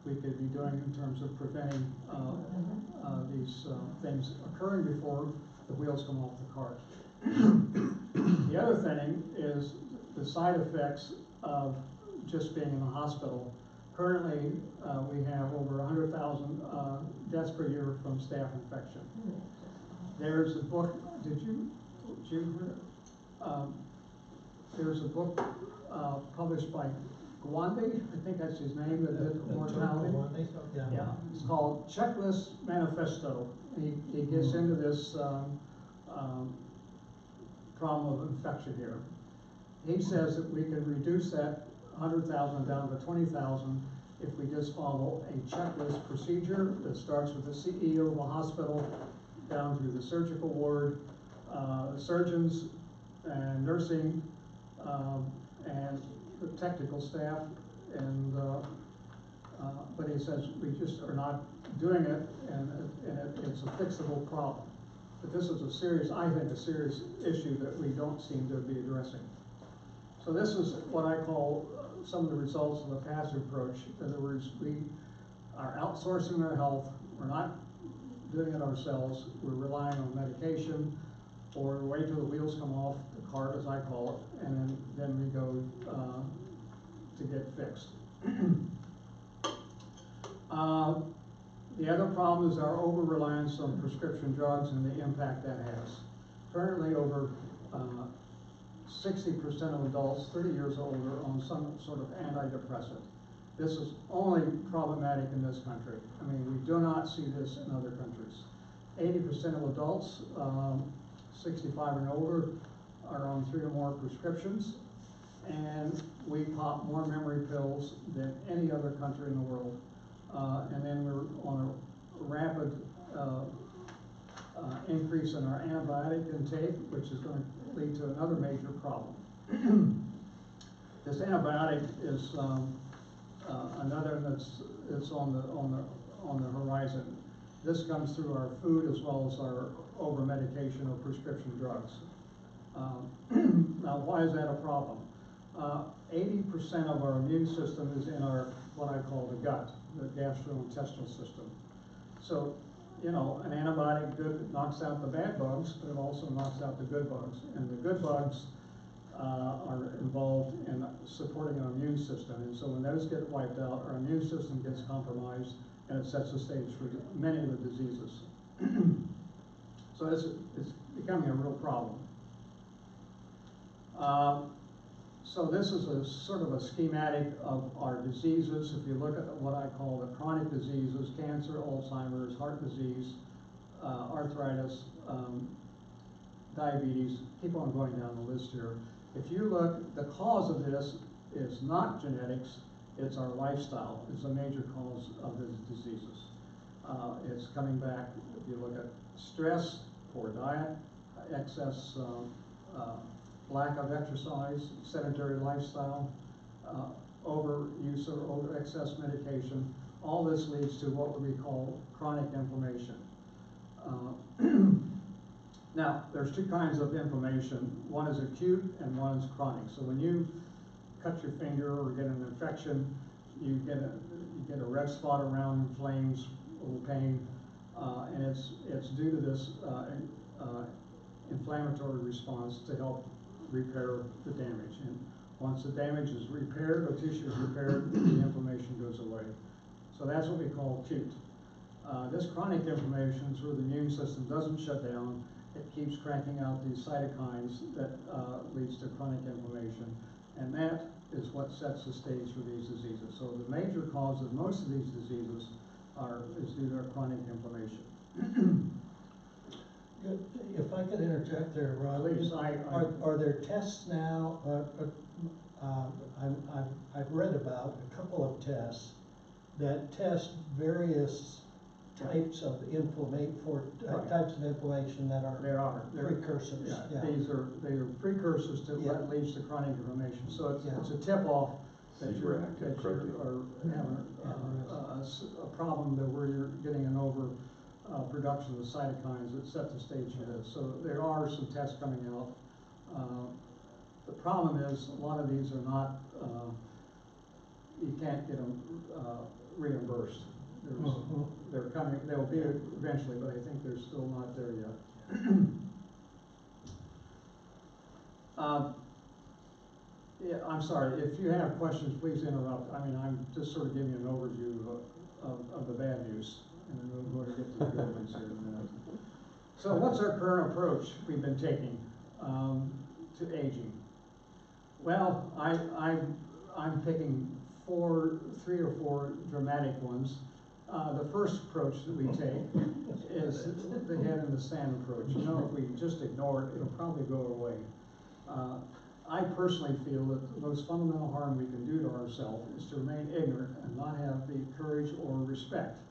we could be doing in terms of preventing these things occurring before the wheels come off the cart. The other thing is the side effects of just being in the hospital. Currently, we have over 100,000 deaths per year from staph infection. There's a book, did you hear it? There's a book published by Gwandi, I think that's his name, that did mortality. Yeah, it's called Checklist Manifesto. He gets into this problem of infection here. He says that we can reduce that 100,000 down to 20,000 if we just follow a checklist procedure that starts with the CEO of the hospital down through the surgical ward, surgeons and nursing, and the technical staff, and but he says we just are not doing it, and it's a fixable problem. But this is a serious, I think, a serious issue that we don't seem to be addressing. So this is what I call some of the results of the passive approach. In other words, we are outsourcing our health. We're not doing it ourselves. We're relying on medication, or wait till the wheels come off the cart, as I call it, and then we go to get fixed. The other problem is our over-reliance on prescription drugs and the impact that has. Currently, over 60% of adults 30 years or older are on some sort of antidepressant. This is only problematic in this country. I mean, we do not see this in other countries. 80% of adults 65 and older are on 3 or more prescriptions, and we pop more memory pills than any other country in the world. And then we're on a rapid increase in our antibiotic intake, which is going to lead to another major problem. This antibiotic is another that's on the horizon. This comes through our food as well as our over-medication of prescription drugs. Now, why is that a problem? 80% of our immune system is in our, what I call the gut, the gastrointestinal system. So, you know, an antibiotic knocks out the bad bugs, but it also knocks out the good bugs. And the good bugs are involved in supporting our immune system. And so when those get wiped out, our immune system gets compromised, and it sets the stage for many of the diseases. So it's becoming a real problem. So this is a sort of a schematic of our diseases. If you look at what I call the chronic diseases, cancer, Alzheimer's, heart disease, arthritis, diabetes, keep on going down the list here. If you look, the cause of this is not genetics, it's our lifestyle. It's a major cause of these diseases. It's coming back, if you look at stress, poor diet, excess lack of exercise, sedentary lifestyle, overuse or excess medication. All this leads to what we call chronic inflammation. Now, there's 2 kinds of inflammation. One is acute and one is chronic. So when you cut your finger or get an infection, you get a red spot around, inflames, a little pain, and it's due to this inflammatory response to help repair the damage. And once the damage is repaired, or tissue is repaired, the inflammation goes away. So that's what we call acute. This chronic inflammation is where the immune system doesn't shut down. It keeps cranking out these cytokines that leads to chronic inflammation. And that is what sets the stage for these diseases. So the major cause of most of these diseases is due to chronic inflammation. If I could interject there, Rob, please, are there tests now? I've read about a couple of tests that test various types of types of inflammation that are precursors. Yeah. They are precursors to what leads to chronic inflammation. So it's a tip-off that you are having a problem where you're getting an production of the cytokines that set the stage for this. So there are some tests coming out. The problem is a lot of these are not, you can't get them reimbursed. first. They're coming, they'll be eventually, but I think they're still not there yet. Yeah, I'm sorry, if you have questions, please interrupt. I mean, I'm just sort of giving you an overview of the bad news, and then we'll go to get to the good ones here in a minute. So what's our current approach we've been taking to aging? Well, I'm picking three or four dramatic ones. The first approach that we take is the head in the sand approach. You know, if we just ignore it, it'll probably go away. I personally feel that the most fundamental harm we can do to ourselves is to remain ignorant and not have the courage or respect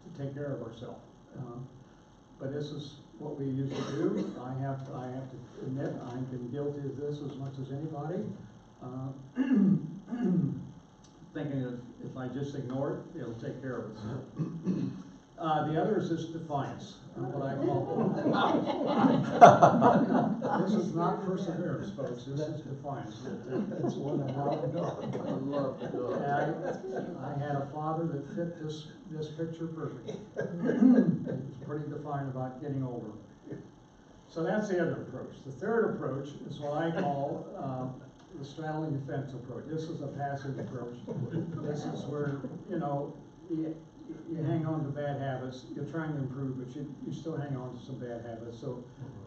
to take care of ourselves. But this is what we used to do. I have to admit, I've been guilty of this as much as anybody. Thinking that if I just ignore it, it'll take care of us. The other is this defiance, what I call. This is not perseverance, folks. This is defiance. That's one I love. I love the dog. I had a father that fit this picture perfectly. He was pretty defiant about getting older. So that's the other approach. The third approach is what I call the straddling the fence approach. This is a passive approach. This is where, you know, you hang on to bad habits. You're trying to improve, but you still hang on to some bad habits. So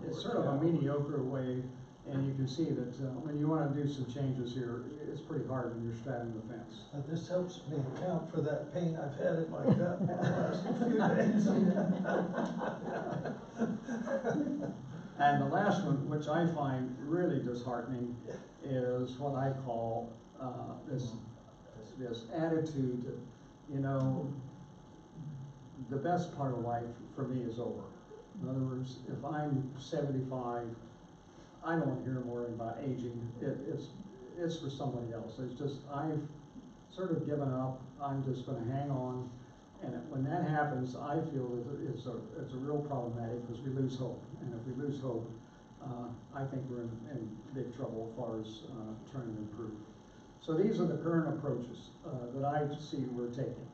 it's sort of a mediocre way, and you can see that when you want to do some changes here, it's pretty hard when you're straddling the fence. This helps me account for that pain I've had in my gut for the last few days. And the last one, which I find really disheartening, is what I call this attitude that, you know, the best part of life for me is over. In other words, if I'm 75, I don't want to hear more about aging. It's for somebody else. It's just, I've sort of given up. I'm just going to hang on. And when that happens, I feel that it's a real problematic because we lose hope. And if we lose hope, I think we're in big trouble as far as trying to improve. So these are the current approaches that I see we're taking.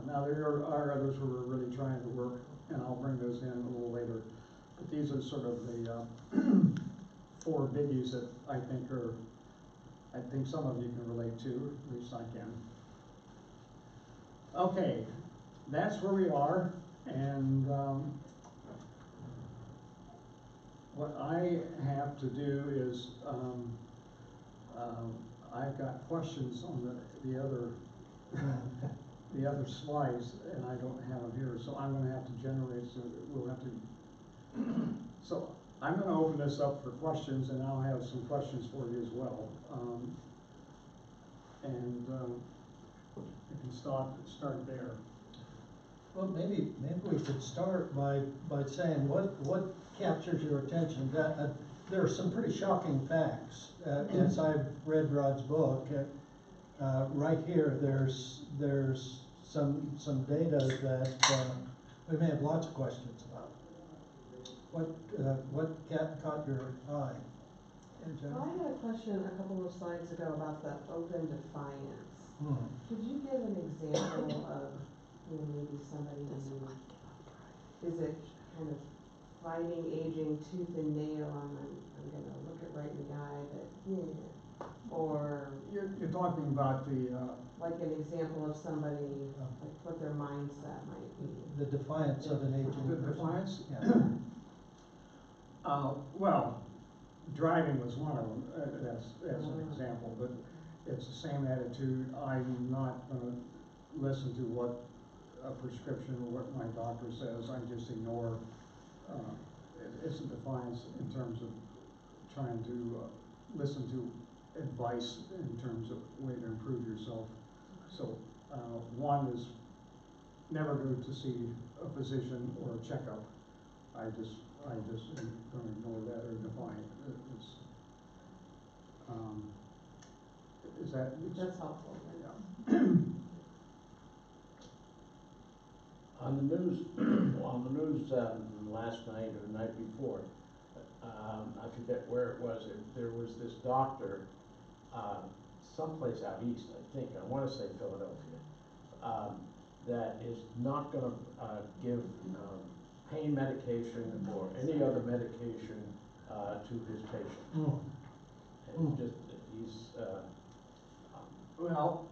Now there are others who are really trying to work, and I'll bring those in a little later. But these are sort of the four biggies that I think some of you can relate to, at least I can. Okay, that's where we are, and what I have to do is I've got questions on the other slides, and I don't have them here, so I'm going to have to generate. So we'll have to. So I'm going to open this up for questions, and I'll have some questions for you as well. You can start there. Well, maybe we could start by saying what captures your attention. That there are some pretty shocking facts. As I've read Rod's book, right here there's some data that we may have lots of questions about. What caught your eye? Well, I had a question a couple of slides ago about the open defiance. Could you give an example of, you know, maybe somebody who is it kind of fighting aging tooth and nail? I'm gonna look it right in the eye, but yeah. Or You're talking about the like an example of somebody, like what their mindset might be. The defiance of an aging the person. defiance. Yeah. Well, driving was one of them as an example, but it's the same attitude. I'm not going to listen to what a prescription or what my doctor says. I just ignore. It's a defiance in terms of trying to listen to advice in terms of way to improve yourself. So one is never go to see a physician or a checkup. I just am going to ignore that or define it. That's helpful. Yeah. On the news last night or the night before, I forget where it was. There was this doctor, someplace out east, I think. I want to say Philadelphia, that is not gonna, give, pain medication or any other medication, to his patient. And just, he's, Well,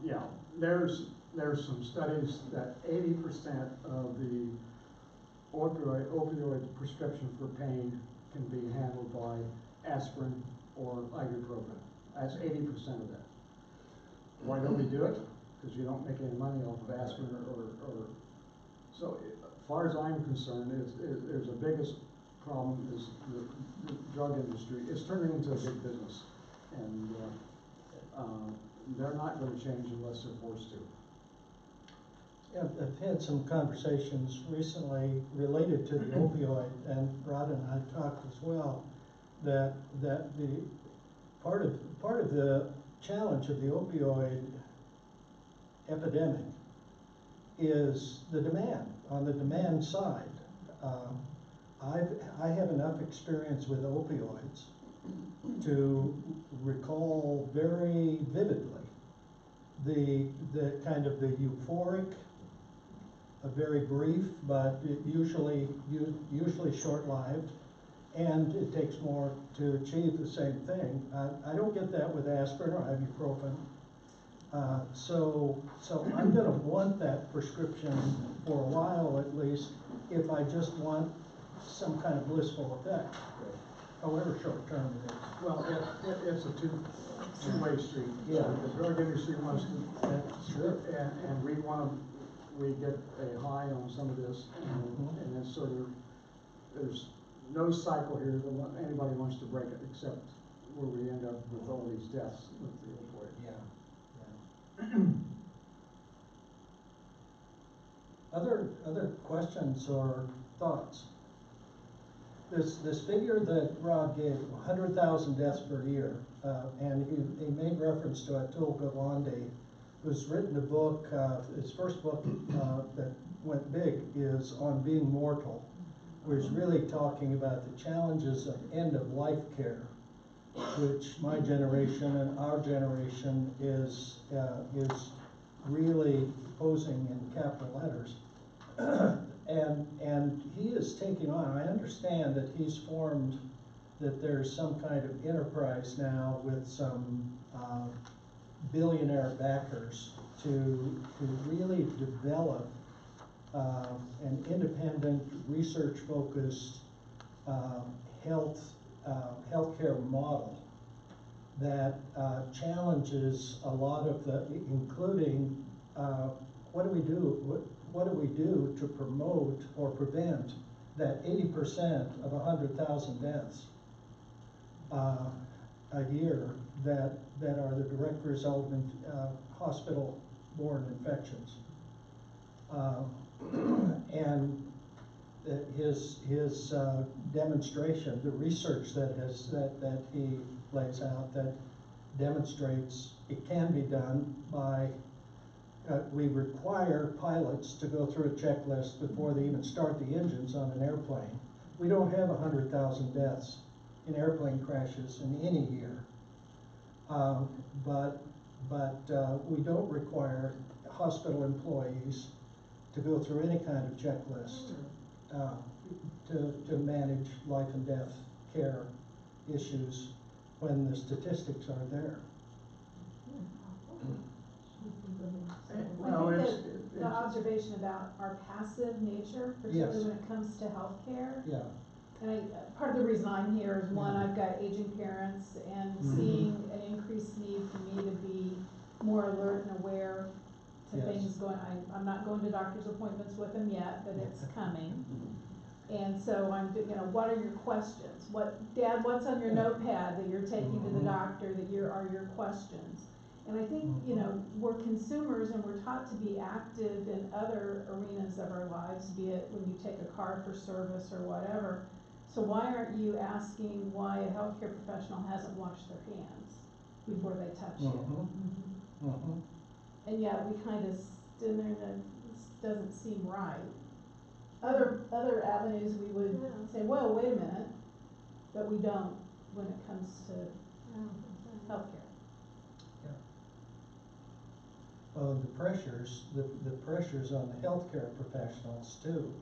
yeah, there's some studies that 80% of the opioid prescription for pain can be handled by aspirin or ibuprofen. That's 80% of it. Why don't we do it? Because you don't make any money off of aspirin or, so as far as I'm concerned, there's a biggest problem is the drug industry is turning into a big business. And, they're not gonna change unless they're forced to. Yeah, I've had some conversations recently related to the opioid, and Rod and I talked as well, that the part of the challenge of the opioid epidemic is the demand, on the demand side. I have enough experience with opioids to recall very vividly the kind of the euphoric, a very brief, but usually short-lived, and it takes more to achieve the same thing. I don't get that with aspirin or ibuprofen. So I'm gonna want that prescription for a while at least, if I just want some kind of blissful effect, however short-term it is. Well, it's a two-way street. Yeah. The drug industry wants to, Sure. and we get a high on some of this, and it's sort of, there's no cycle here that anybody wants to break it, except where we end up with all these deaths with the opioid. Yeah. Other questions or thoughts? This figure that Rod gave, 100,000 deaths per year, and he made reference to Atul Gawande, who's written a book, his first book that went big is on being mortal, where he's really talking about the challenges of end-of-life care, which my generation and our generation is really posing in capital letters. And he is taking on, I understand that he's formed, that there's some kind of enterprise now with some billionaire backers to really develop an independent, research-focused healthcare model that challenges a lot of the, including what do we do to promote or prevent that 80% of 100,000 deaths a year that are the direct result of hospital-borne infections. And his demonstration, the research that he lays out that demonstrates it can be done by, we require pilots to go through a checklist before they even start the engines on an airplane. We don't have 100,000 deaths in airplane crashes in any year. But we don't require hospital employees to go through any kind of checklist to manage life and death care issues when the statistics are there. Well, I it's, think that the observation about our passive nature, particularly when it comes to healthcare. Yeah. And part of the reason I'm here is one, I've got aging parents and seeing an increased need for me to be more alert and aware to Yes. things going, I'm not going to doctor's appointments with them yet, but it's coming. And so I'm, what are your questions? Dad, what's on your notepad that you're taking to the doctor that are your questions? And I think, we're consumers and we're taught to be active in other arenas of our lives, be it when you take a car for service or whatever. So why aren't you asking why a healthcare professional hasn't washed their hands before they touch you? And yet we kind of stand there and this doesn't seem right. Other avenues we would say, well, wait a minute, but we don't when it comes to healthcare. Well, the pressures on the healthcare professionals too.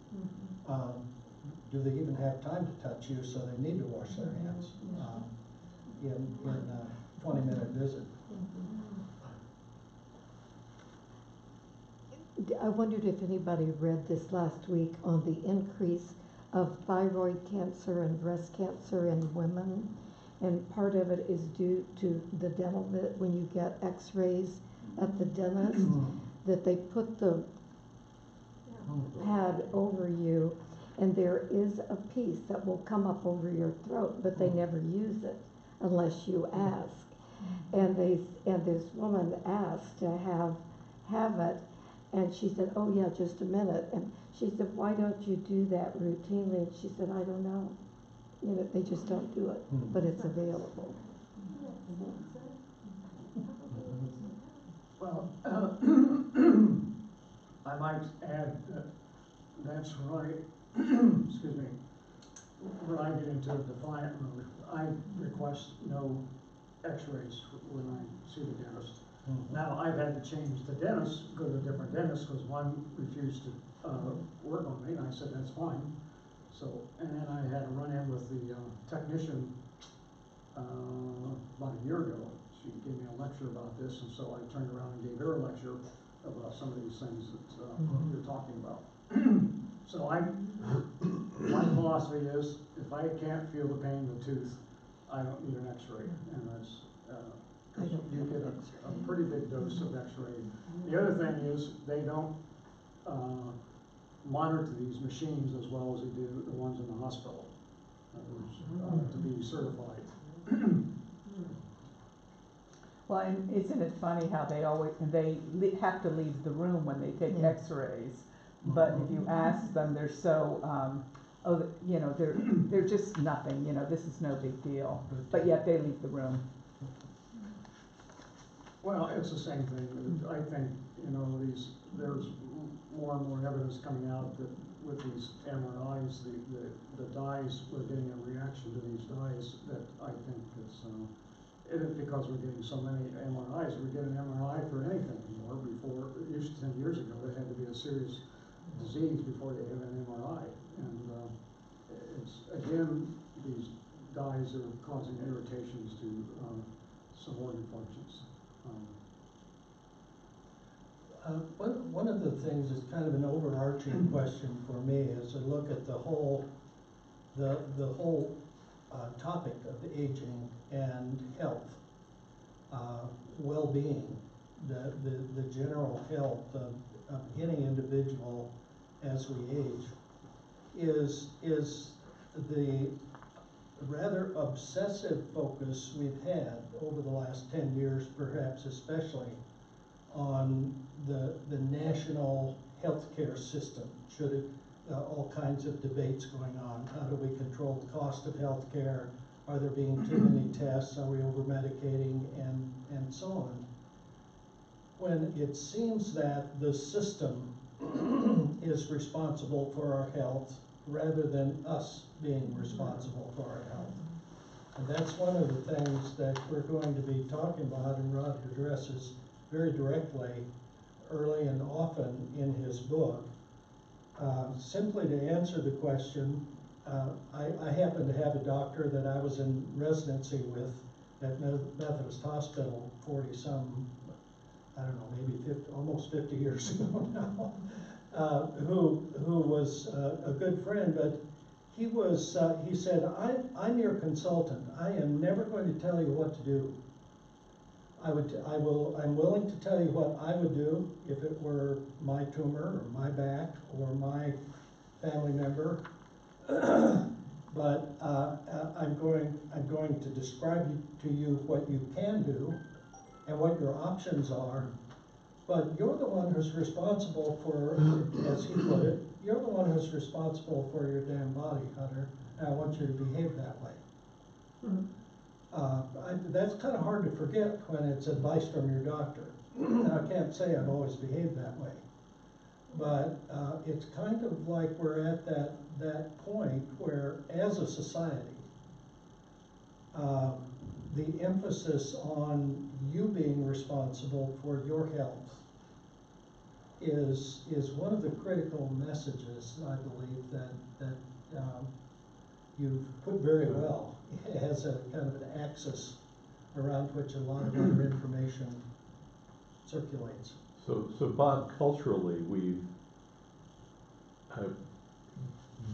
Do they even have time to touch you, so they need to wash their hands in a 20-minute visit? I wondered if anybody read this last week on the increase of thyroid cancer and breast cancer in women. And part of it is due to the dental, when you get x-rays at the dentist, that they put the pad over you, and there is a piece that will come up over your throat, but they never use it unless you ask. And this woman asked to have it, and she said, "Oh yeah, just a minute." And she said, "Why don't you do that routinely?" And she said, "I don't know. You know, they just don't do it, but it's available." Well, I might add that that's right. Excuse me. When I get into a defiant mode, I request no x-rays when I see the dentist. Now, I've had to change the dentist, go to a different dentist, because one refused to work on me, and I said, that's fine. So, and then I had a run-in with the technician about a year ago. She gave me a lecture about this, and so I turned around and gave her a lecture about some of these things that you're talking about. So my philosophy is, if I can't feel the pain in the tooth, I don't need an x-ray, and that's, you get a pretty big dose of x-ray. The other thing is, they don't monitor these machines as well as they do the ones in the hospital, to be certified. Well, and isn't it funny how they have to leave the room when they take x-rays, but if you ask them, they're so, you know, they're just nothing, you know, this is no big deal, but yet they leave the room. Well, it's the same thing. I think, you know, there's more and more evidence coming out that with these MRIs, the dyes, we're getting a reaction to these dyes that I think it is because we're getting so many MRIs. We get an MRI for anything anymore. Before, it used to 10 years ago, there had to be a serious disease before they had an MRI. And it's, again, these dyes are causing irritations to some organ functions. One of the things is kind of an overarching question for me is to look at the whole topic of aging and health, well-being, the general health of any individual as we age, is the rather obsessive focus we've had over the last 10 years, perhaps especially, on the national healthcare system. Should it, all kinds of debates going on. How do we control the cost of healthcare? Are there being too many tests? Are we over-medicating? And so on. When it seems that the system is responsible for our health rather than us being responsible for our health. And that's one of the things that we're going to be talking about, and Rod addresses very directly, early and often in his book. Simply to answer the question, I happen to have a doctor that I was in residency with at Methodist Hospital 40-some, I don't know, maybe 50, almost 50 years ago now, who was a good friend, but he said, I'm your consultant. I am never going to tell you what to do. I'm willing to tell you what I would do if it were my tumor or my back or my family member, but I'm going to describe to you what you can do and what your options are. But you're the one who's responsible for, as he put it, you're the one who's responsible for your damn body, Hunter, and I want you to behave that way. Mm-hmm. That's kind of hard to forget when it's advice from your doctor. I can't say I've always behaved that way, but it's kind of like we're at that point where, as a society, the emphasis on you being responsible for your health is one of the critical messages, I believe, that you've put very well. It has a kind of an axis around which a lot of other information circulates. So Bob, culturally, we've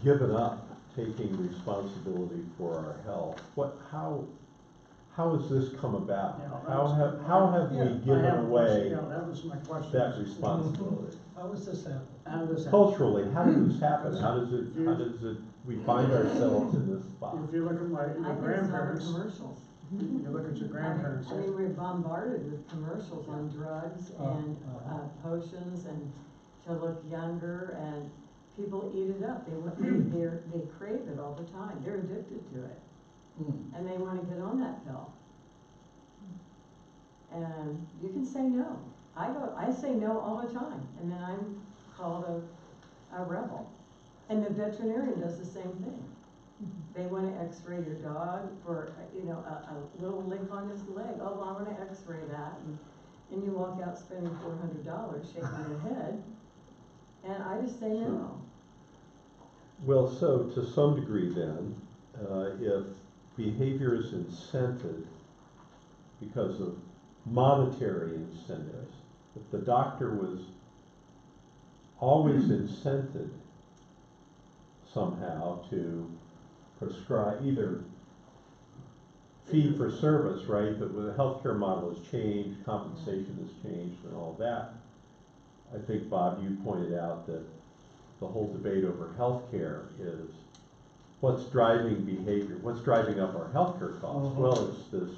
given up taking responsibility for our health. How has this come about? Yeah, How have yeah, we I given have a question. away Yeah, that was my question. that responsibility? How does this happen? How does that? Culturally, how did this happen? How does it, we find ourselves in this spot? If you look at I your think it's all the grandparents, commercials. you look at your grandparents. I mean, we're bombarded with commercials on drugs and potions and to look younger, and people eat it up. They crave it all the time. They're addicted to it, and they want to get on that pill. And you can say no. I say no all the time, and then I'm called a rebel. And the veterinarian does the same thing. They want to x-ray your dog for, a little limp on his leg. Oh, I want to x-ray that. And you walk out spending $400 shaking your head. And I just say no. Well, so to some degree then, if behavior is incented because of monetary incentives, if the doctor was always incented somehow to prescribe either fee for service, right? But when the healthcare model has changed, compensation has changed and all that. I think, Bob, you pointed out that the whole debate over healthcare is what's driving behavior, what's driving up our healthcare costs? Well, it's this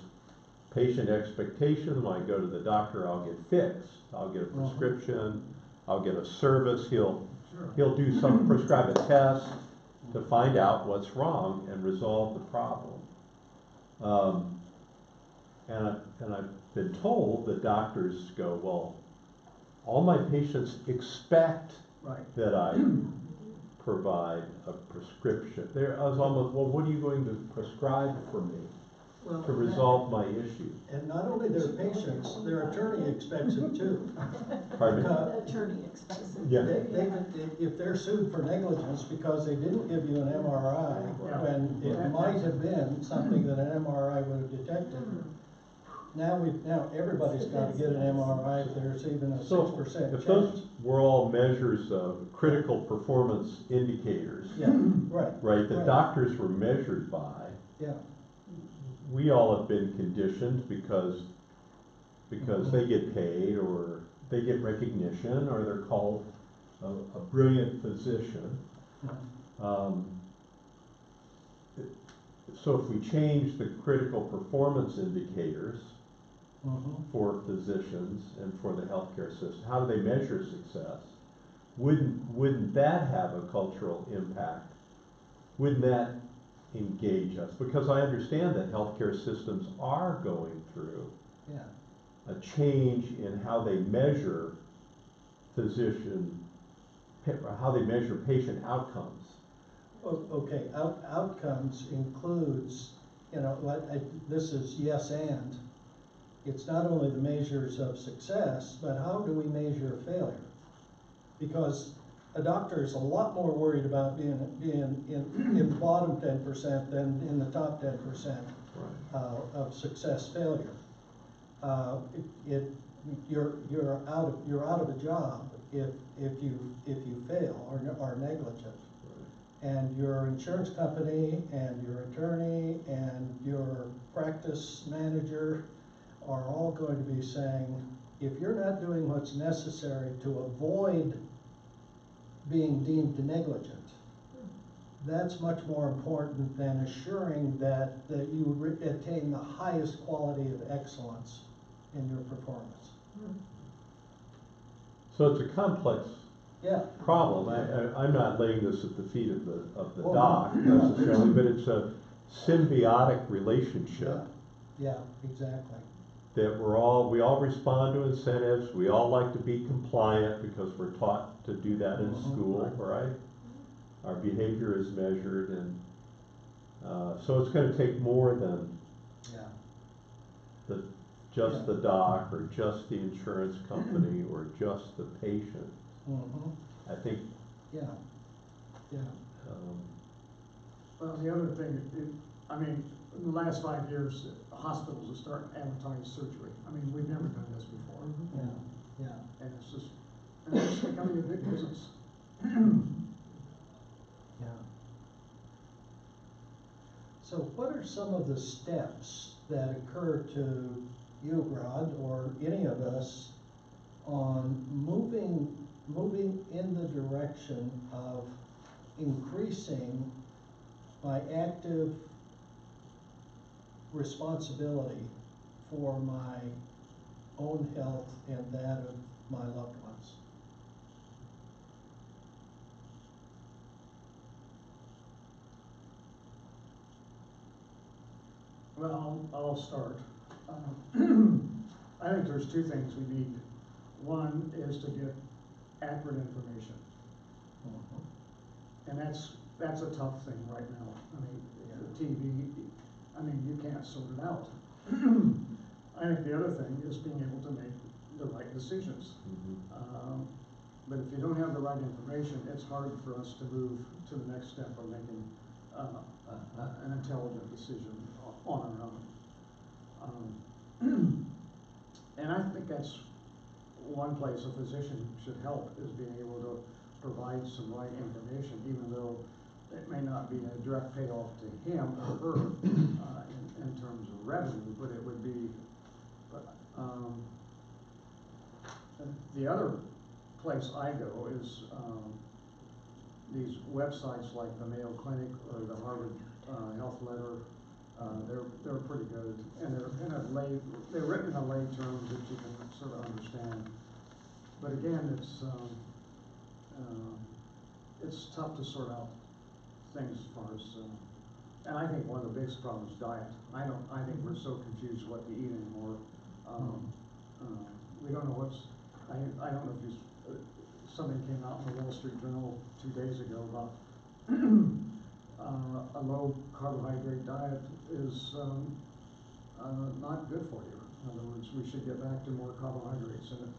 patient expectation. When I go to the doctor, I'll get fixed. I'll get a prescription. I'll get a service. He'll do some, prescribe a test to find out what's wrong and resolve the problem. And I've been told that doctors go, well, all my patients expect that I provide a prescription. I was almost, well, what are you going to prescribe for me to resolve my issue? And not only their patients, their attorney expects it too. Pardon me? The attorney expects it. Yeah. If they're sued for negligence because they didn't give you an MRI, when it might have been something that an MRI would have detected, now everybody's got to get an MRI if there's even a 6% chance. If those were all measures of critical performance indicators, right, that doctors were measured by, we all have been conditioned because they get paid or they get recognition or they're called a brilliant physician. So if we change the critical performance indicators for physicians and for the healthcare system, how do they measure success? Wouldn't that have a cultural impact? Wouldn't that engage us? Because I understand that healthcare systems are going through a change in how they measure how they measure patient outcomes. Okay, outcomes includes, this is yes and. It's not only the measures of success, but how do we measure failure? Because a doctor is a lot more worried about being in the bottom 10% than in the top 10% of success failure. You're out of a job if you fail or are negligent. And your insurance company and your attorney and your practice manager are all going to be saying, if you're not doing what's necessary to avoid being deemed negligent, that's much more important than assuring that you attain the highest quality of excellence in your performance. So it's a complex problem. I'm not laying this at the feet of the doc necessarily, but it's a symbiotic relationship. Yeah, exactly. That we all respond to incentives. We all like to be compliant because we're taught to do that in school, right? Our behavior is measured, and so it's going to take more than just the doc or just the insurance company or just the patient Mhm. I think, Yeah, yeah. Well, the other thing, I mean, in the last 5 years, hospitals are starting to advertise surgery. I mean, we've never done this before. Yeah, yeah, And it's becoming a big business. yeah. So what are some of the steps that occur to you, Rod, or any of us on moving in the direction of increasing my active responsibility for my own health and that of my loved ones? Well, I'll start. I think there's two things we need. One is to get accurate information, and that's a tough thing right now. I mean, the TV, I mean, you can't sort it out. I think the other thing is being able to make the right decisions. But if you don't have the right information, it's hard for us to move to the next step of making an intelligent decision on our own. And I think that's one place a physician should help, is being able to provide some right information, even though it may not be a direct payoff to him or her in terms of revenue, but it would be. The other place I go is these websites like the Mayo Clinic or the Harvard Health Letter. They're pretty good, and they're written in a lay terms that you can sort of understand. But again, it's tough to sort out things as far as, and I think one of the biggest problems is diet. I think we're so confused what to eat anymore. We don't know what's. I don't know if something came out in the Wall Street Journal 2 days ago about a low carbohydrate diet is not good for you. In other words, we should get back to more carbohydrates. And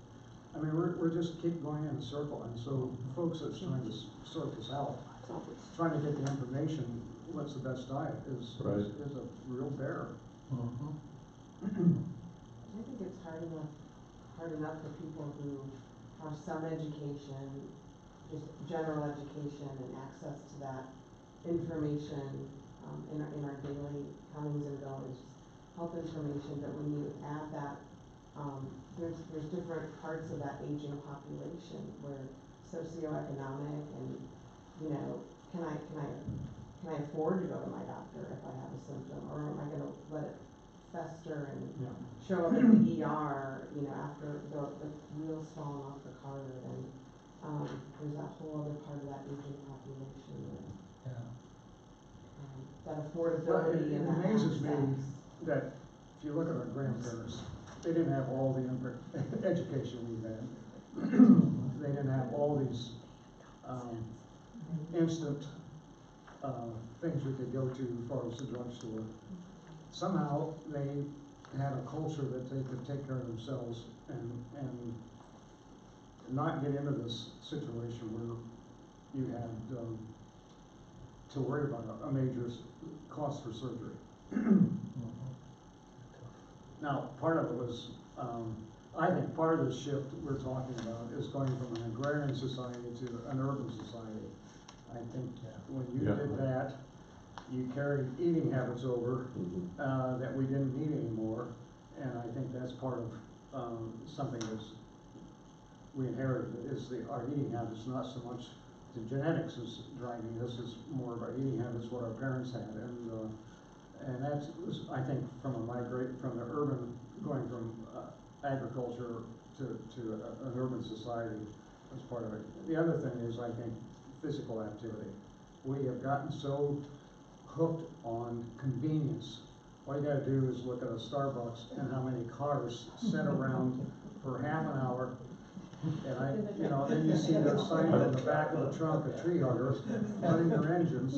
I mean, we're just keep going in a circle. And so folks that's trying to sort this out, trying to get the information, what's the best diet is a real bear. I think it's hard enough for people who have some education, just general education and access to that information in our daily comings and goings, health information. But when you add that, there's different parts of that aging population where socioeconomic and, you know, can I afford to go to my doctor if I have a symptom, or am I going to let it fester and show up in the ER, you know, after the wheels falling off the car? And there's that whole other part of that aging population that affordability and that amazes me access. that if you look at our grandparents, they didn't have all the education we've had. They didn't have all these instant things we could go to as far as the drugstore. Somehow they had a culture that they could take care of themselves and not get into this situation where you had to worry about a major cost for surgery. Now, part of it was, I think part of the shift we're talking about is going from an agrarian society to an urban society. I think when you did that, you carried eating habits over that we didn't need anymore, and I think that's part of something that's we inherited, is our eating habits. Not so much the genetics is driving this, is more of our eating habits, what our parents had, and that's, I think, from the urban, going from agriculture to an urban society as part of it. The other thing is, I think, physical activity. We have gotten so hooked on convenience. All you gotta do is look at a Starbucks and how many cars sit around for half an hour. And then you see their sign on the back of the trunk, a tree hugger, running their engines.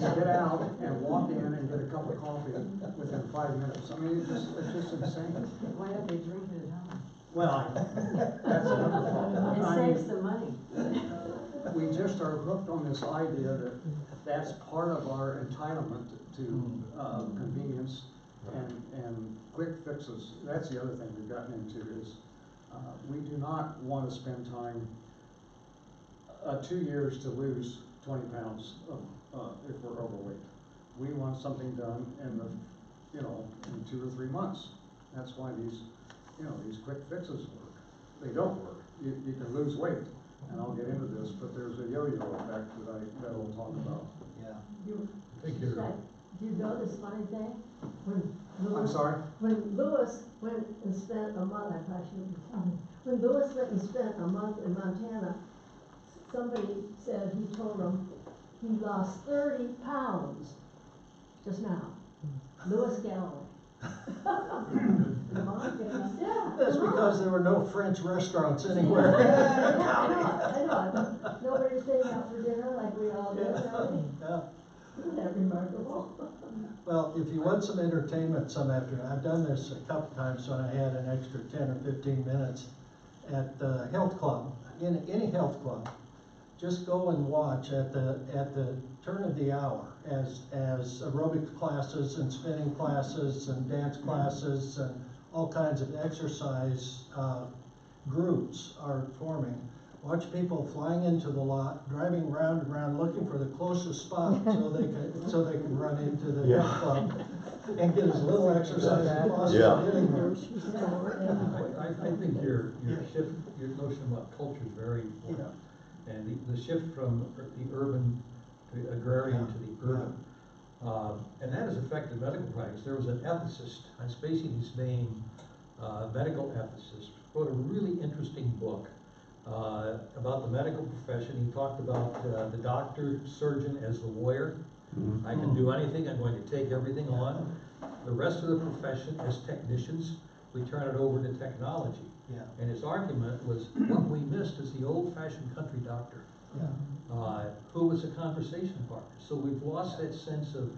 Get out and walk in and get a cup of coffee within 5 minutes. I mean, it's just insane. Why don't they drink it at home? Well, that's another problem. It I saves mean, the money. we just are hooked on this idea that that's part of our entitlement to, convenience and quick fixes. That's the other thing we've gotten into is, we do not want to spend time, 2 years to lose 20 pounds if we're overweight. We want something done in the, in 2 or 3 months. That's why these quick fixes work. They don't work. You can lose weight, and I'll get into this, but there's a yo-yo effect that we'll talk about. Yeah. Do you know this funny thing? When I'm Lewis, sorry? when Lewis went and spent a month, I probably shouldn't be telling, when Lewis went and spent a month in Montana, somebody said he told him he lost 30 pounds just now. Lewis Galloway. Yeah. That's because there were no French restaurants anywhere. I know, nobody stayed out for dinner like we all did, Yeah. Isn't that remarkable? Well, if you want some entertainment some afternoon, I've done this a couple times when I had an extra 10 or 15 minutes at the health club, in any health club. Just go and watch at the turn of the hour as aerobics classes and spinning classes and dance classes and all kinds of exercise groups are forming. Watch people flying into the lot, driving round and round, looking for the closest spot so they can run into the Yeah. health club and get as little exercise as possible. Yeah. Getting there. I think your shift, your notion about culture is very important. And the shift from the urban to agrarian to the urban. And that has affected medical practice. There was an ethicist, I'm spacing his name, medical ethicist, wrote a really interesting book about the medical profession. He talked about the doctor, surgeon as the lawyer. Mhm. I can do anything, I'm going to take everything on. The rest of the profession as technicians, we turn it over to technology. Yeah. And his argument was, what we missed is the old-fashioned country doctor, who was a conversation partner. So we've lost that sense of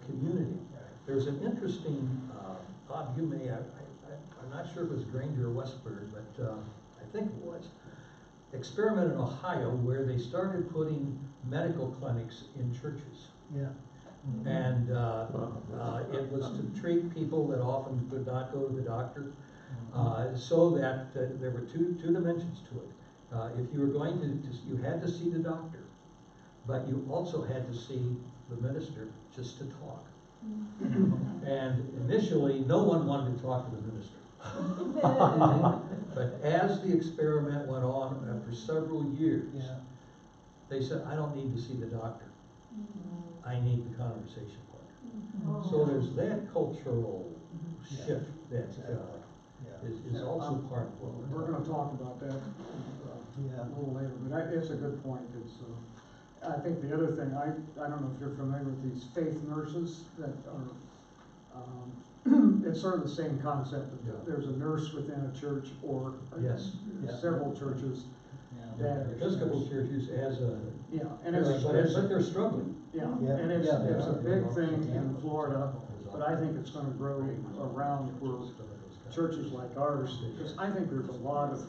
community. There's an interesting, Bob, you may, I'm not sure if it was Granger or Westburg, but I think it was, experiment in Ohio where they started putting medical clinics in churches. Yeah. And it was to treat people that often could not go to the doctor, so that there were two dimensions to it. If you were going to, you had to see the doctor, but you also had to see the minister just to talk. And initially, no one wanted to talk to the minister. But as the experiment went on, after several years, they said, I don't need to see the doctor. I need the conversation partner. So there's that cultural shift that is also part of what We're gonna talk about that a little later, but it's a good point. It's, I think the other thing, I don't know if you're familiar with these faith nurses that are, it's sort of the same concept. There's a nurse within a church or several churches. the Episcopal churches as a, And but they're struggling. And it's a big thing in Florida, but I think it's gonna grow around where churches like ours, because I think there's a lot of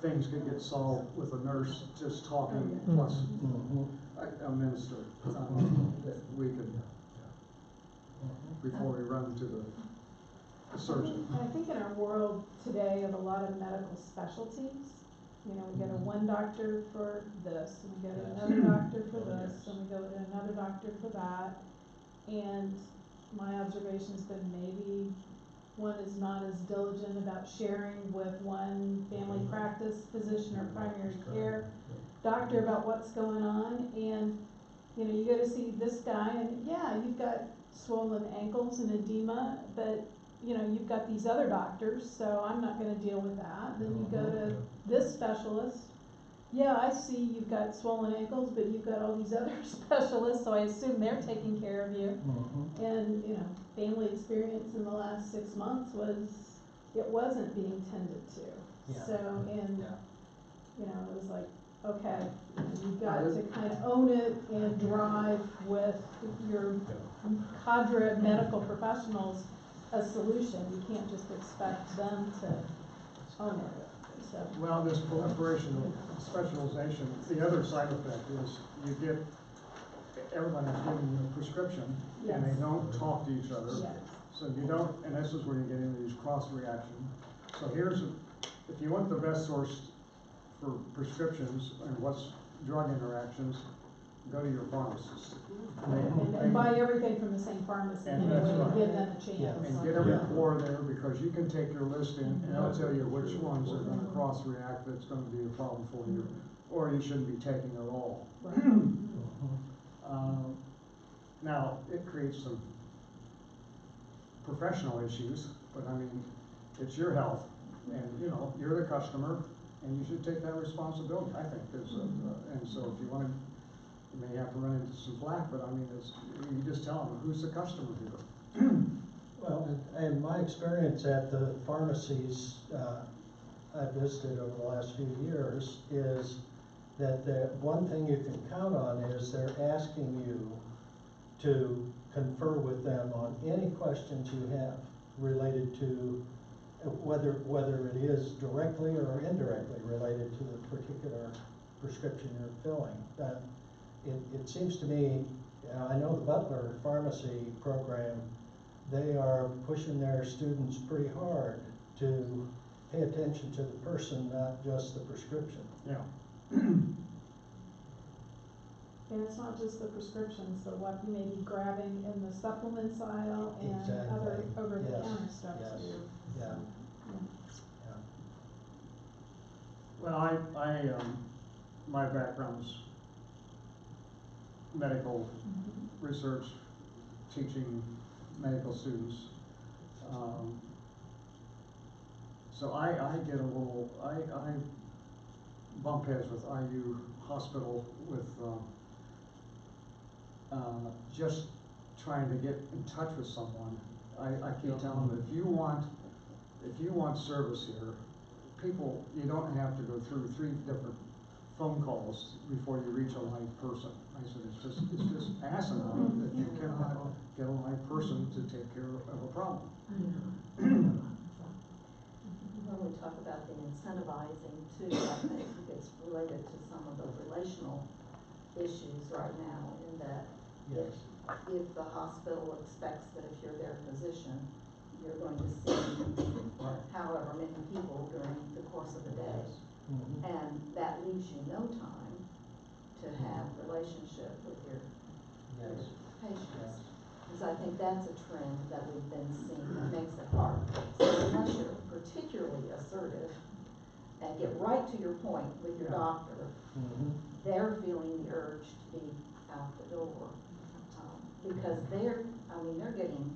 things could get solved with a nurse just talking plus a minister, that we could, before we run to the surgeon. And I think in our world today of a lot of medical specialties, we go to one doctor for this, and we go to another doctor for this, and we go to another doctor for that. And my observation's been maybe one is not as diligent about sharing with one family practice physician or primary care doctor about what's going on. And, you go to see this guy, and you've got swollen ankles and edema, but you've got these other doctors, so I'm not gonna deal with that. Then you go to this specialist. I see you've got swollen ankles, but you've got all these other specialists, so I assume they're taking care of you. And, family experience in the last 6 months was, it wasn't being tended to. So, and, it was like, okay, you've got to kind of own it and drive with your cadre of medical professionals a solution. You can't just expect them to Oh, no, so, Well, this proliferation of specialization, the other side effect is you get, everybody's giving you a prescription, and they Yes. don't talk to each other. yes. So you don't, and this is where you get into these cross-reaction. So if you want the best source for prescriptions and what's drug interactions, go to your pharmacist. And buy everything from the same pharmacy And anyway, that's and right. give them a chance. And get a rapport there, because you can take your list in, and it'll tell you which ones are gonna cross-react, that's gonna be a problem for you, or you shouldn't be taking it all. Right. Now, it creates some professional issues, but I mean, it's your health, and, you know, you're the customer, and you should take that responsibility, I think, and so if you wanna, you may have to run into some flack, but I mean, you just tell them, who's the customer here? Well, and my experience at the pharmacies I've visited over the last few years is that the one thing you can count on is they're asking you to confer with them on any questions you have related to whether it is directly or indirectly related to the particular prescription you're filling. It seems to me, I know the Butler Pharmacy program, they are pushing their students pretty hard to pay attention to the person, not just the prescription. Yeah. And it's not just the prescriptions, but what you may be grabbing in the supplements aisle and Exactly. other over-the-counter Yes. stuff Yes. too. Yeah. So, Well, my background's medical research, teaching medical students. So I get a little, I bump heads with IU Hospital with, just trying to get in touch with someone. I keep telling them, if you want service here, people, you don't have to go through 3 different phone calls before you reach a live person. I said, it's just asinine that you cannot get a live person to take care of a problem. When we talk about the incentivizing too, I think it's related to some of the relational issues right now, in that Yes. if the hospital expects that if you're their physician, you're going to see however many people during the course of the day. Mhm. And that leaves you no time to have relationship with your Yes. patients. Because I think that's a trend that we've been seeing that makes it hard. So unless you're particularly assertive and get right to your point with your doctor, Mhm. they're feeling the urge to be out the door. Because they're getting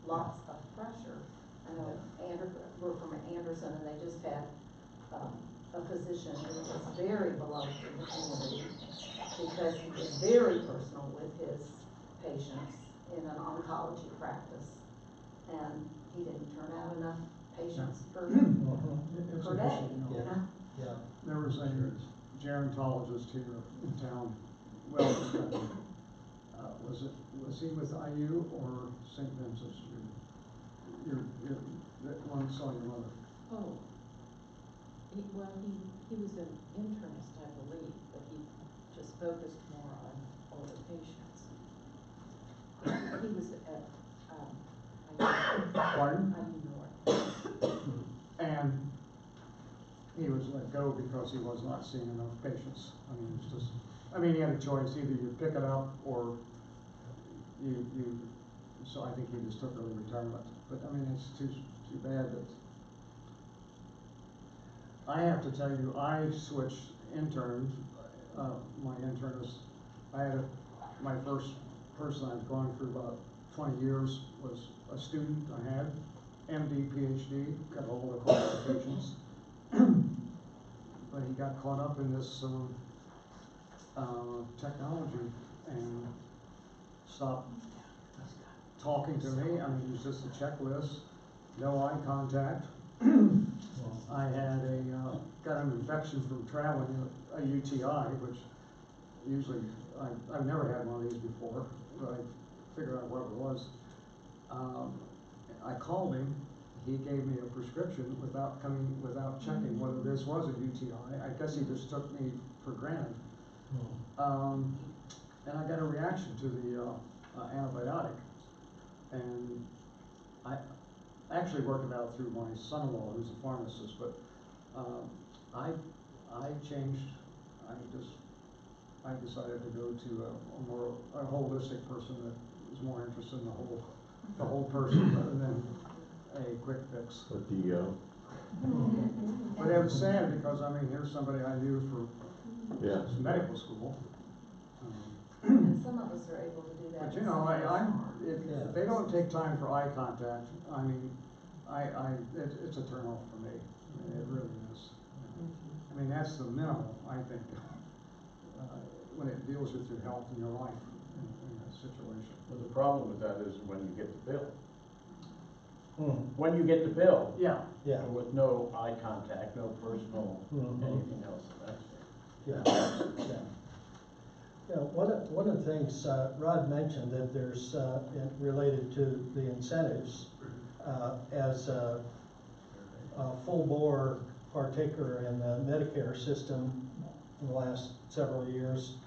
lots of pressure. I know we're from Anderson, and they just had a physician who was very beloved in the community because he was very personal with his patients in an oncology practice. And he didn't turn out enough patients per It's per an day, issue, you know. you know? Yeah. There was a gerontologist here in town, well, was he with IU or St. Vincent's? That one saw your mother. Oh, he was an internist, I believe, but he just focused more on older patients. He was at, Pardon? North. And he was let go because he was not seeing enough patients. I mean, it's just, he had a choice, either you pick it up or so I think he just took early retirement. But it's too bad that, I have to tell you, I switched interns, my internist, my first person I've gone through about 20 years was a student I had, MD, PhD, got all the qualifications. But he got caught up in this technology and stopped talking to me. It was just a checklist, no eye contact. I had got an infection from traveling, a UTI, which usually, I've never had one of these before, but I figured out what it was. I called him, he gave me a prescription without checking whether this was a UTI. I guess he just took me for granted. And I got a reaction to the antibiotic. And I actually worked it out through my son-in-law, who's a pharmacist, but I decided to go to a holistic person that is more interested in the whole person rather than a quick fix. A DO. But it was sad because, I mean, here's somebody I knew for since medical school. And some of us are able to do that. But you know, if they don't take time for eye contact, I mean, it's a turnoff for me. I mean, it really is. I mean, that's the minimum, I think, when it deals with your health and your life in that situation. Well, the problem with that is when you get the bill. When you get the bill. Yeah. Yeah. With no eye contact, no personal, anything else, that's it. Yeah. You know, one of the things Rod mentioned that there's related to the incentives as a full-bore partaker in the Medicare system in the last several years.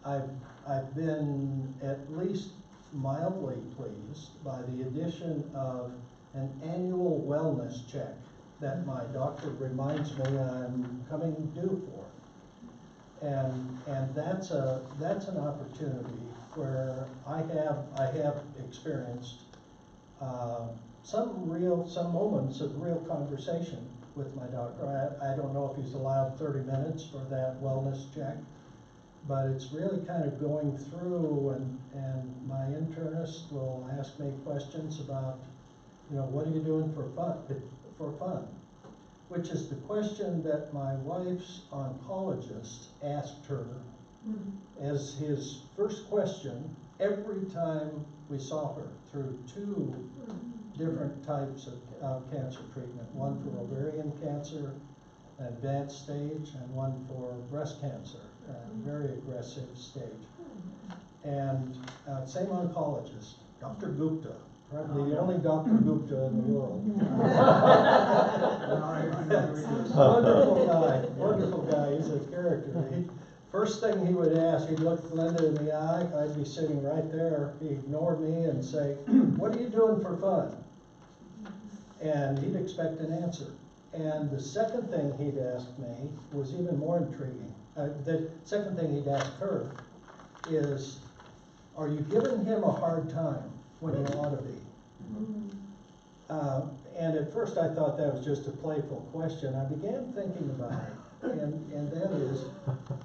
I've been at least mildly pleased by the addition of an annual wellness check that my doctor reminds me I'm coming due for. And that's an opportunity where I have experienced some moments of real conversation with my doctor. I don't know if he's allowed 30 minutes for that wellness check, but it's really kind of going through, and my internist will ask me questions about, you know, what are you doing for fun? Which is the question that my wife's oncologist asked her as his first question every time we saw her through 2 different types of cancer treatment, one for ovarian cancer, advanced stage, and one for breast cancer, very aggressive stage. And same oncologist, Dr. Gupta, probably the only Dr. Gupta in the world. Wonderful guy, he's a character. First thing he would ask, he'd look Linda in the eye, I'd be sitting right there, he'd ignore me and say, what are you doing for fun? And he'd expect an answer. And the second thing he'd ask me was even more intriguing. The second thing he'd ask her is, are you giving him a hard time when you ought to be? And at first I thought that was just a playful question. I began thinking about it, and that is,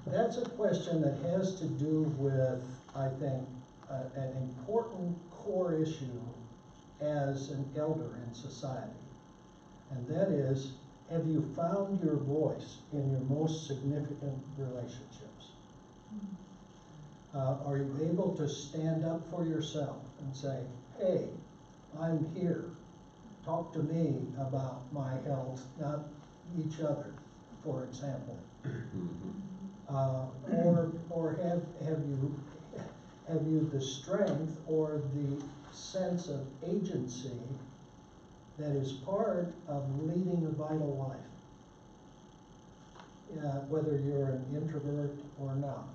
that's a question that has to do with, I think, an important core issue as an elder in society. And that is, have you found your voice in your most significant relationships? Are you able to stand up for yourself and say, hey, I'm here. Talk to me about my health, not each other, for example. Or have you the strength or the sense of agency that is part of leading a vital life, whether you're an introvert or not.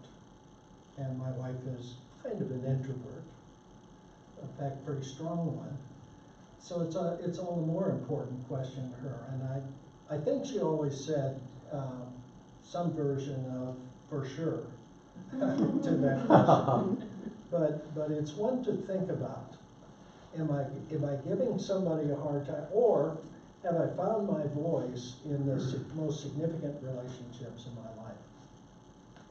And my wife is kind of an introvert, in fact, pretty strong one. So it's all the more important question to her. And I think she always said some version of for sure to that question. But it's one to think about. Am I giving somebody a hard time, or have I found my voice in the most significant relationships in my life?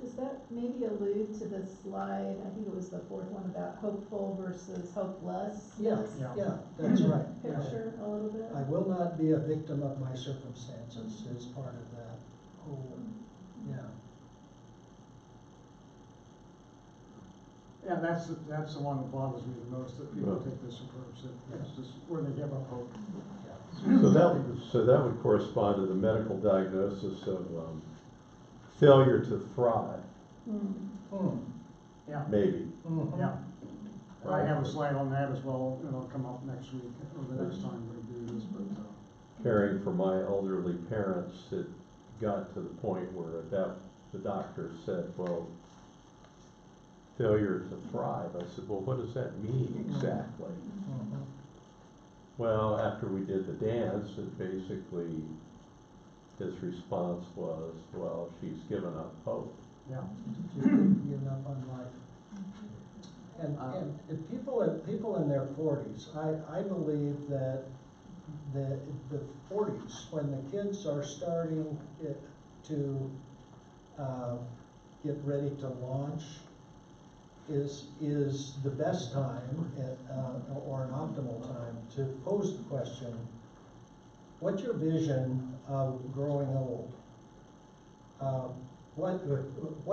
Does that maybe allude to the slide, I think it was the 4th one, about hopeful versus hopeless? Yeah, that's right. Picture a little bit? I will not be a victim of my circumstances is part of that whole, Yeah, that's the one that bothers me the most, that people take this approach, that it's just where they give up hope. So that would correspond to the medical diagnosis of failure to thrive. Yeah. Maybe. Yeah. I have a slide on that as well. It'll come up next week, or the next time we do basis, but, caring for my elderly parents, it got to the point where the doctor said, well, failure to thrive. I said, well, what does that mean exactly? Well, after we did the dance, it basically, his response was, well, she's given up hope. Yeah, giving up on life. And if people in their forties, I believe that the forties, when the kids are starting to get ready to launch, is the best time or an optimal time to pose the question, what's your vision of growing old? What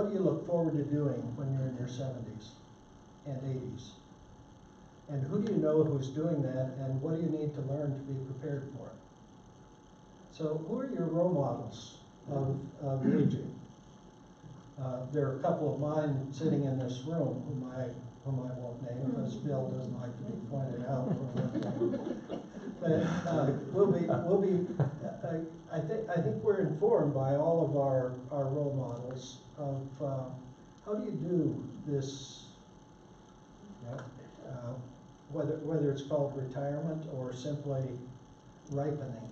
do you look forward to doing when you're in your 70s and 80s? And who do you know who's doing that, and what do you need to learn to be prepared for it? So who are your role models of aging? There are a couple of mine sitting in this room whom I won't name because Bill doesn't like to be pointed out for one thing. But I think we're informed by all of our role models of how do you do this, whether it's called retirement or simply ripening.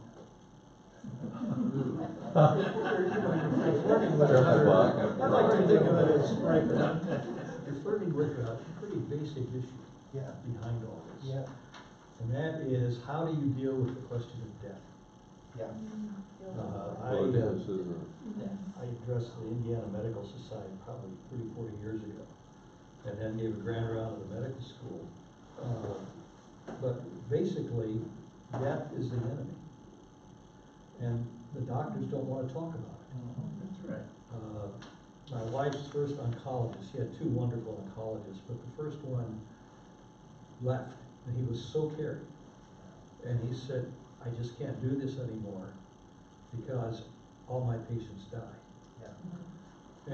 I'd like to think of it as ripening. You're flirting with a pretty basic issue behind all this. Yeah. And that is, how do you deal with the question of death? Yeah. Well, it is, isn't it? I addressed the Indiana Medical Society probably 30, 40 years ago, and then gave a grand round of the medical school. But basically, death is the enemy. And the doctors don't want to talk about it. That's right. My wife's first oncologist, she had two wonderful oncologists, but the first one left, and he was so caring. And he said, I just can't do this anymore because all my patients die. Yeah.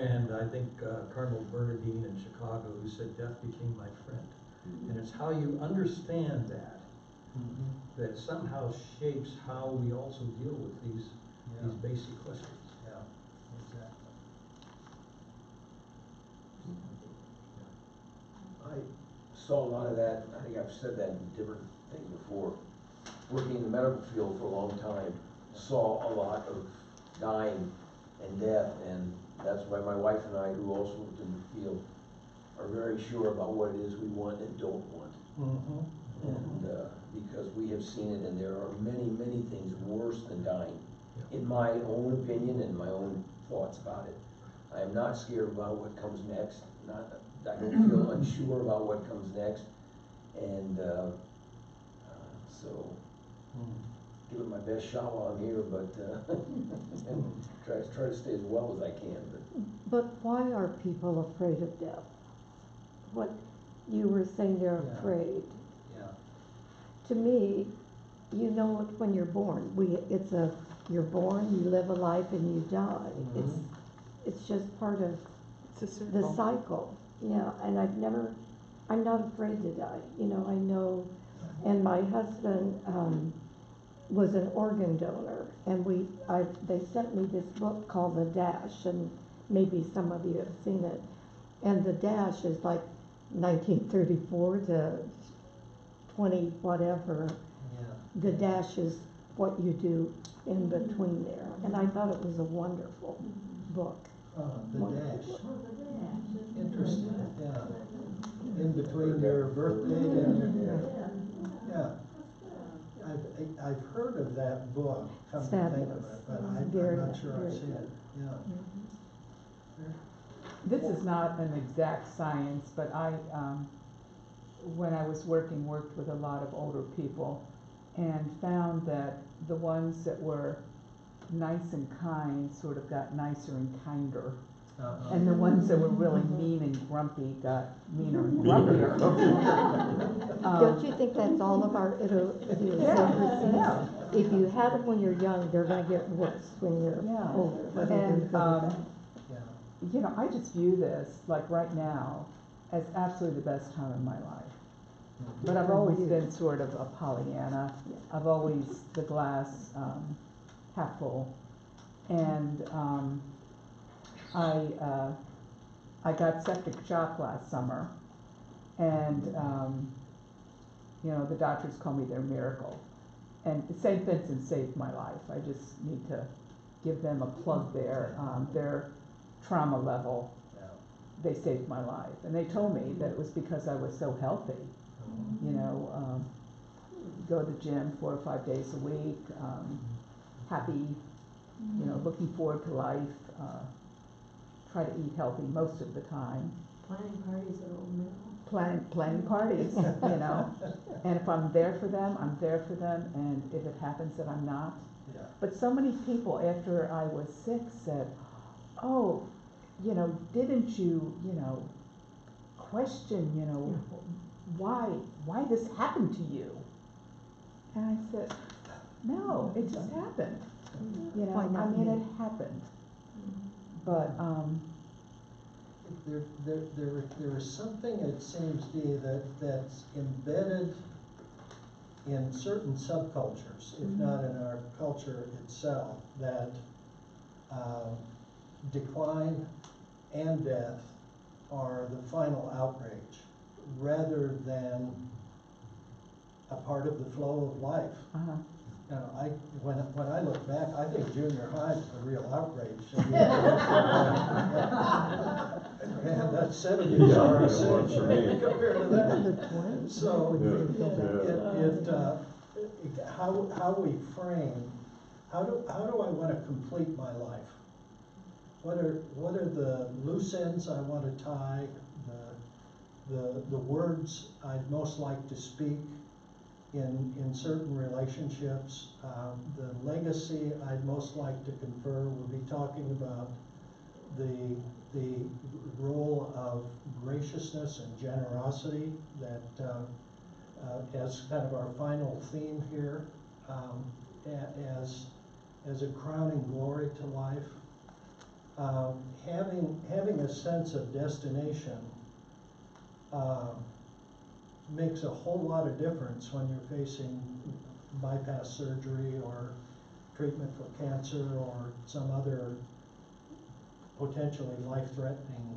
And I think Cardinal Bernardine in Chicago, who said, death became my friend. And it's how you understand that, that somehow shapes how we also deal with these basic questions. Yeah, exactly. I saw a lot of that. I think I've said that in different things before. Working in the medical field for a long time, saw a lot of dying and death, and that's why my wife and I, who also worked in the field, are very sure about what it is we want and don't want. And because we have seen it, and there are many, many things worse than dying, in my own opinion and my own thoughts about it. I am not scared about what comes next. I don't feel unsure about what comes next, and so give it my best shot while I'm here, but and try to stay as well as I can. But why are people afraid of death? What you were saying, they're afraid. Yeah. To me, you know it when you're born. You're born, you live a life, and you die. It's just part of the cycle. Yeah, and I'm not afraid to die. You know, I know, and my husband was an organ donor, and they sent me this book called The Dash, and maybe some of you have seen it. And The Dash is like 1934 to 20 whatever. Yeah. The dash is what you do in between there, and I thought it was a wonderful book. The Wonderful dash. book. Interesting, yeah. In between your birthday and your, yeah. I've heard of that book, come to think of Fabulous. it, but I'm not sure I've seen it, yeah. This is not an exact science, but when I was worked with a lot of older people and found that the ones that were nice and kind sort of got nicer and kinder. And the ones that were really mean and grumpy got meaner and grumpier. Don't you think that's all of our idiosyncrasies? Yeah. If you had them when you're young, they're gonna get worse when you're older. whether they're And, good or bad. I just view this, like right now, as absolutely the best time of my life. But I've always been sort of a Pollyanna. I've always the glass half full. And I got septic shock last summer, and you know, the doctors call me their miracle. And St. Vincent saved my life. I just need to give them a plug there. Their trauma level, they saved my life. And they told me that it was because I was so healthy. You know, go to the gym 4 or 5 days a week, happy, you know, looking forward to life, try to eat healthy most of the time. Planning parties at Old Mill. Planning parties, you know, and if I'm there for them, I'm there for them, and if it happens that I'm not. Yeah. But so many people after I was sick said, oh, you know, didn't you, you know, question, you know, why this happened to you? And I said, no, it just happened. You know, Why not I mean, me? it happened. But, There is something, it seems, Dee, that's embedded in certain subcultures, if not in our culture itself, that decline and death are the final outrage, rather than a part of the flow of life. You know, when I look back, I think junior high is the real outrage. Man, that's 70 years compared to that. So, how we frame, how do I want to complete my life? What are the loose ends I want to tie? The words I'd most like to speak in certain relationships, the legacy I'd most like to confer. We'll be talking about the role of graciousness and generosity that as kind of our final theme here, as a crowning glory to life. Having a sense of destination makes a whole lot of difference when you're facing bypass surgery or treatment for cancer or some other potentially life-threatening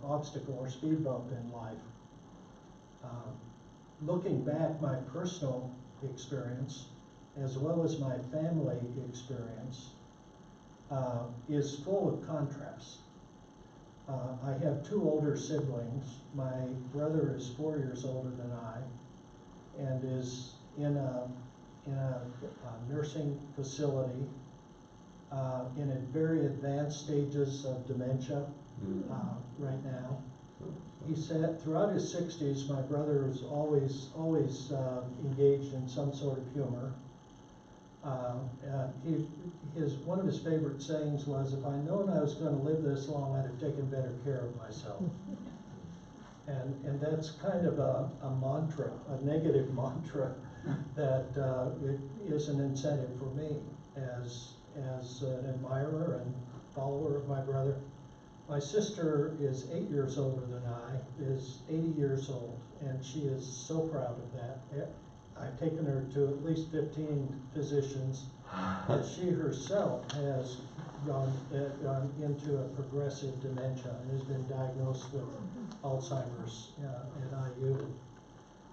obstacle or speed bump in life. Looking back, my personal experience, as well as my family experience, is full of contrasts. I have 2 older siblings. My brother is 4 years older than I, and is in a nursing facility in very advanced stages of dementia right now. He said throughout his 60s, my brother was always engaged in some sort of humor. One of his favorite sayings was, "If I'd known I was going to live this long, I'd have taken better care of myself." And that's kind of a mantra, a negative mantra, that it is an incentive for me as an admirer and follower of my brother. My sister is 8 years older than I, is 80 years old, and she is so proud of that. I've taken her to at least 15 physicians, and she herself has gone into a progressive dementia and has been diagnosed with Alzheimer's at IU,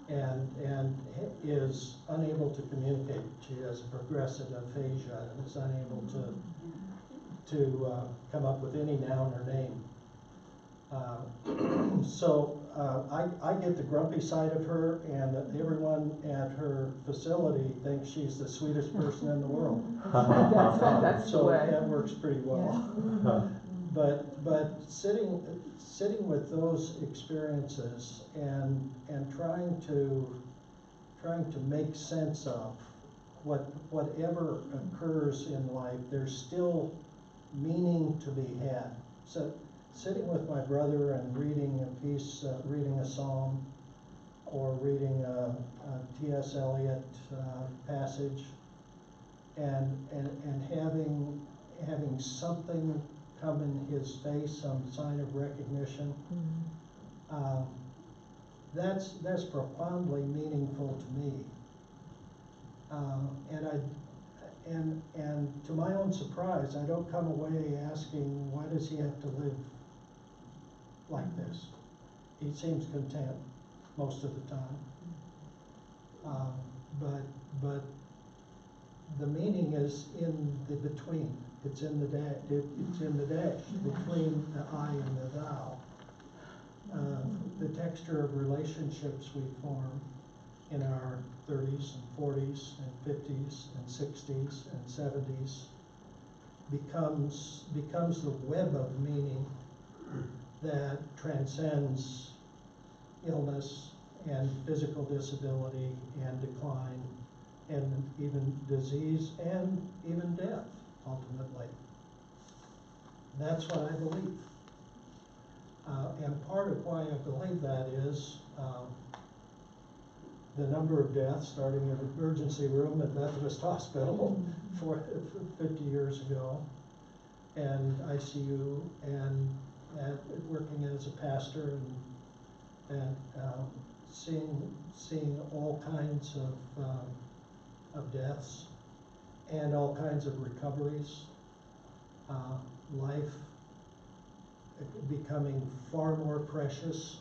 and is unable to communicate. She has progressive aphasia and is unable to come up with any noun or name. So I get the grumpy side of her, and everyone at her facility thinks she's the sweetest person in the world. That's the way. So that works pretty well. But sitting with those experiences and trying to make sense of whatever occurs in life, there's still meaning to be had. So sitting with my brother and reading a piece, reading a psalm, or reading a T.S. Eliot passage, and having something come in his face, some sign of recognition, that's profoundly meaningful to me. And to my own surprise, I don't come away asking, why does he have to live like this? He seems content most of the time. But the meaning is in the between. It's in the it's in the dash between the I and the thou. The texture of relationships we form in our 30s and 40s and 50s and 60s and 70s becomes the web of meaning that transcends illness and physical disability and decline and even disease and even death, ultimately. That's what I believe. And part of why I believe that is the number of deaths, starting in the emergency room at Methodist Hospital 50 years ago, and ICU, and working as a pastor and seeing all kinds of deaths and all kinds of recoveries, life becoming far more precious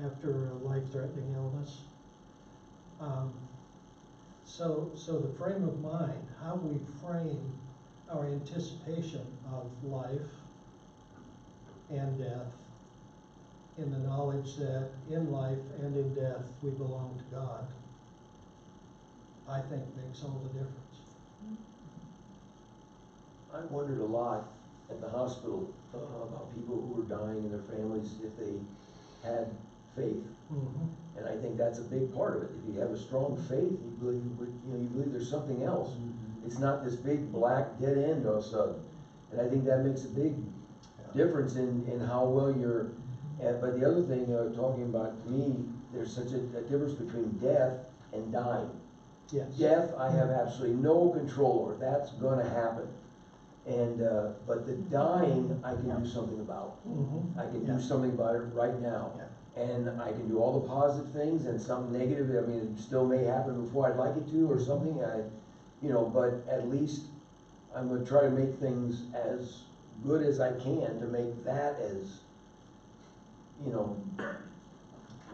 after a life-threatening illness. So the frame of mind, how we frame our anticipation of life and death in the knowledge that in life and in death we belong to God, I think makes all the difference. I wondered a lot at the hospital about people who were dying and their families if they had faith. Mm-hmm. And I think that's a big part of it. If you have a strong faith, you believe there's something else. Mm-hmm. It's not this big black dead end all of a sudden. And I think that makes a big difference in how well you're. But the other thing talking about, to me, there's such a difference between death and dying. Yes. Death, I have absolutely no control over. That's gonna happen. And, but the dying, I can do something about. Mm-hmm. I can do something about it right now. Yeah. And I can do all the positive things and some negative, I mean, it still may happen before I'd like it to or something, but at least I'm gonna try to make things as good as I can to make that as,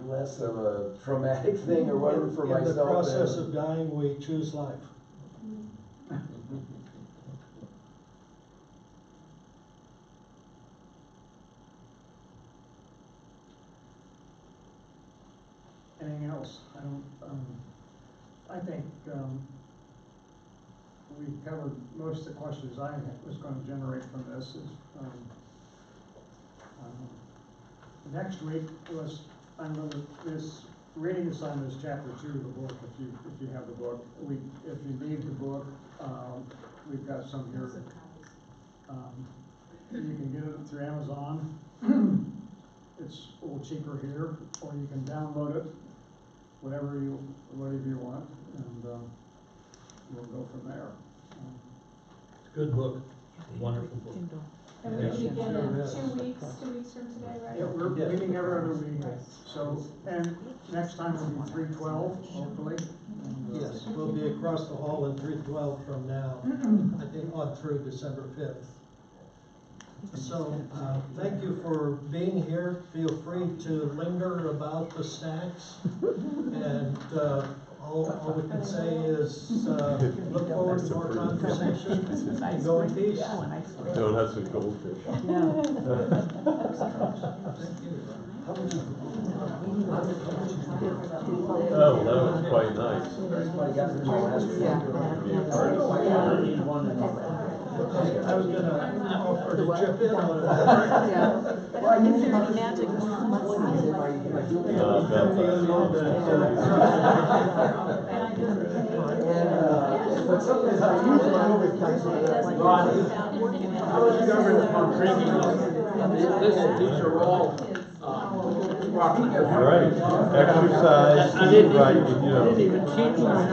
less of a traumatic thing or whatever for myself. In the process of dying, we choose life. Anything else? I think, we covered most of the questions I was gonna generate from this. Next week this reading assignment is chapter 2 of the book, if you have the book. If you need the book, we've got some here. You can get it through Amazon. It's a little cheaper here, or you can download it, whatever you want, and we'll go from there. It's a good book, wonderful book. And we begin in 2 weeks from today, right? Yeah, we're meeting every other week, so, and next time will be 3/12, hopefully. And, Yes, we'll be across the hall in 312 from now, I think on through December 5th. So, thank you for being here. Feel free to linger about the snacks. And all we can say is look forward to more conversation and go in peace. Donuts and goldfish. Oh, that was quite nice. Everybody got their last I was gonna offer to chip in on that. Well, I guess there's magic. But sometimes I use it over How is the government on drinking? These are all, Right, exercise, eat right, I didn't even teach them.